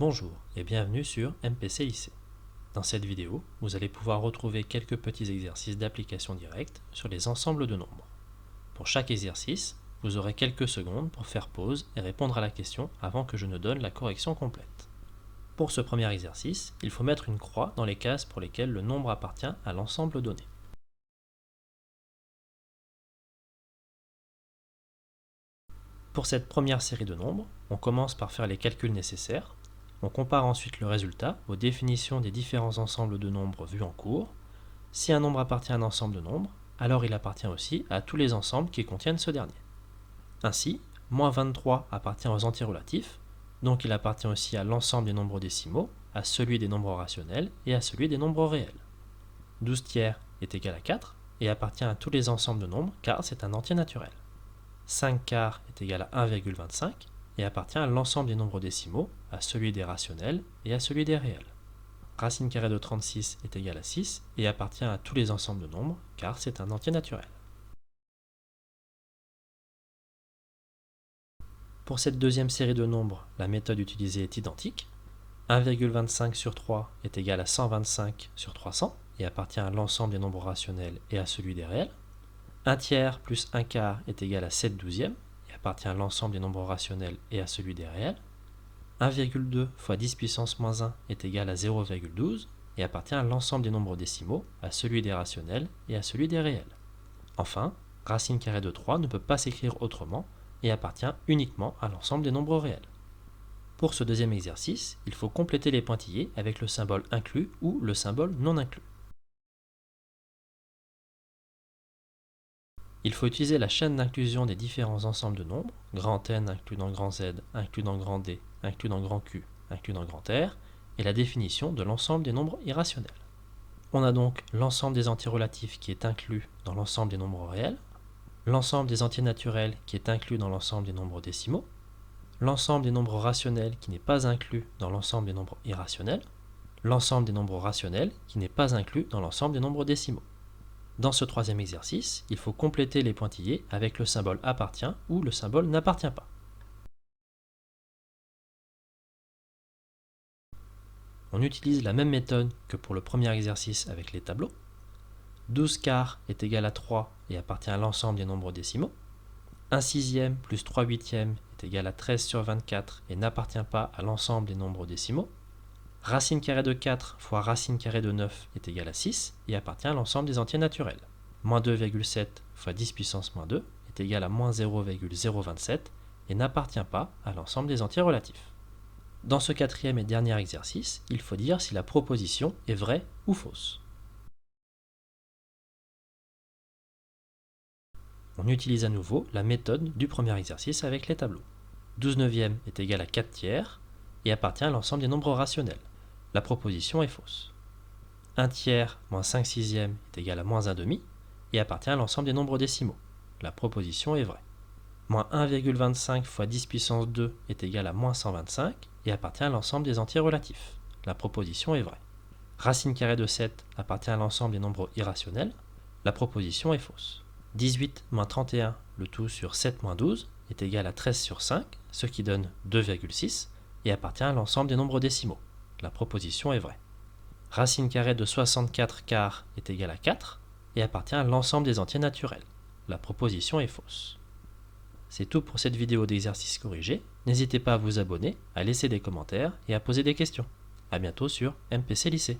Bonjour et bienvenue sur MPC Lycée. Dans cette vidéo, vous allez pouvoir retrouver quelques petits exercices d'application directe sur les ensembles de nombres. Pour chaque exercice, vous aurez quelques secondes pour faire pause et répondre à la question avant que je ne donne la correction complète. Pour ce premier exercice, il faut mettre une croix dans les cases pour lesquelles le nombre appartient à l'ensemble donné. Pour cette première série de nombres, on commence par faire les calculs nécessaires. On compare ensuite le résultat aux définitions des différents ensembles de nombres vus en cours. Si un nombre appartient à un ensemble de nombres, alors il appartient aussi à tous les ensembles qui contiennent ce dernier. Ainsi, moins 23 appartient aux entiers relatifs, donc il appartient aussi à l'ensemble des nombres décimaux, à celui des nombres rationnels et à celui des nombres réels. 12 tiers est égal à 4 et appartient à tous les ensembles de nombres car c'est un entier naturel. 5 quarts est égal à 1,25 et appartient à l'ensemble des nombres décimaux, à celui des rationnels et à celui des réels. Racine carrée de 36 est égal à 6 et appartient à tous les ensembles de nombres car c'est un entier naturel. Pour cette deuxième série de nombres, la méthode utilisée est identique. 1,25 sur 3 est égal à 125 sur 300 et appartient à l'ensemble des nombres rationnels et à celui des réels. 1 tiers plus 1 quart est égal à 7 douzièmes et appartient à l'ensemble des nombres rationnels et à celui des réels. 1,2 fois 10 puissance moins 1 est égal à 0,12 et appartient à l'ensemble des nombres décimaux, à celui des rationnels et à celui des réels. Enfin, racine carrée de 3 ne peut pas s'écrire autrement et appartient uniquement à l'ensemble des nombres réels. Pour ce deuxième exercice, il faut compléter les pointillés avec le symbole inclus ou le symbole non inclus. Il faut utiliser la chaîne d'inclusion des différents ensembles de nombres, grand N inclus dans grand Z, inclus dans grand D, inclus dans grand Q, inclus dans grand R, et la définition de l'ensemble des nombres irrationnels. On a donc l'ensemble des entiers relatifs qui est inclus dans l'ensemble des nombres réels, l'ensemble des entiers naturels qui est inclus dans l'ensemble des nombres décimaux, l'ensemble des nombres rationnels qui n'est pas inclus dans l'ensemble des nombres irrationnels, l'ensemble des nombres rationnels qui n'est pas inclus dans l'ensemble des nombres décimaux. Dans ce troisième exercice, il faut compléter les pointillés avec le symbole appartient ou le symbole n'appartient pas. On utilise la même méthode que pour le premier exercice avec les tableaux. 12 quarts est égal à 3 et appartient à l'ensemble des nombres décimaux. 1 sixième plus 3 huitièmes est égal à 13 sur 24 et n'appartient pas à l'ensemble des nombres décimaux. Racine carrée de 4 fois racine carrée de 9 est égal à 6 et appartient à l'ensemble des entiers naturels. Moins 2,7 fois 10 puissance moins 2 est égal à moins 0,027 et n'appartient pas à l'ensemble des entiers relatifs. Dans ce quatrième et dernier exercice, il faut dire si la proposition est vraie ou fausse. On utilise à nouveau la méthode du premier exercice avec les tableaux. 12 neuvièmes est égal à 4 tiers et appartient à l'ensemble des nombres rationnels. La proposition est fausse. 1 tiers moins 5 sixièmes est égal à moins 1 demi et appartient à l'ensemble des nombres décimaux. La proposition est vraie. Moins 1,25 fois 10 puissance 2 est égal à moins 125 et appartient à l'ensemble des entiers relatifs. La proposition est vraie. Racine carrée de 7 appartient à l'ensemble des nombres irrationnels. La proposition est fausse. 18 moins 31, le tout sur 7 moins 12, est égal à 13 sur 5, ce qui donne 2,6 et appartient à l'ensemble des nombres décimaux. La proposition est vraie. Racine carrée de 64 quarts est égal à 4 et appartient à l'ensemble des entiers naturels. La proposition est fausse. C'est tout pour cette vidéo d'exercice corrigé. N'hésitez pas à vous abonner, à laisser des commentaires et à poser des questions. A bientôt sur MPC Lycée.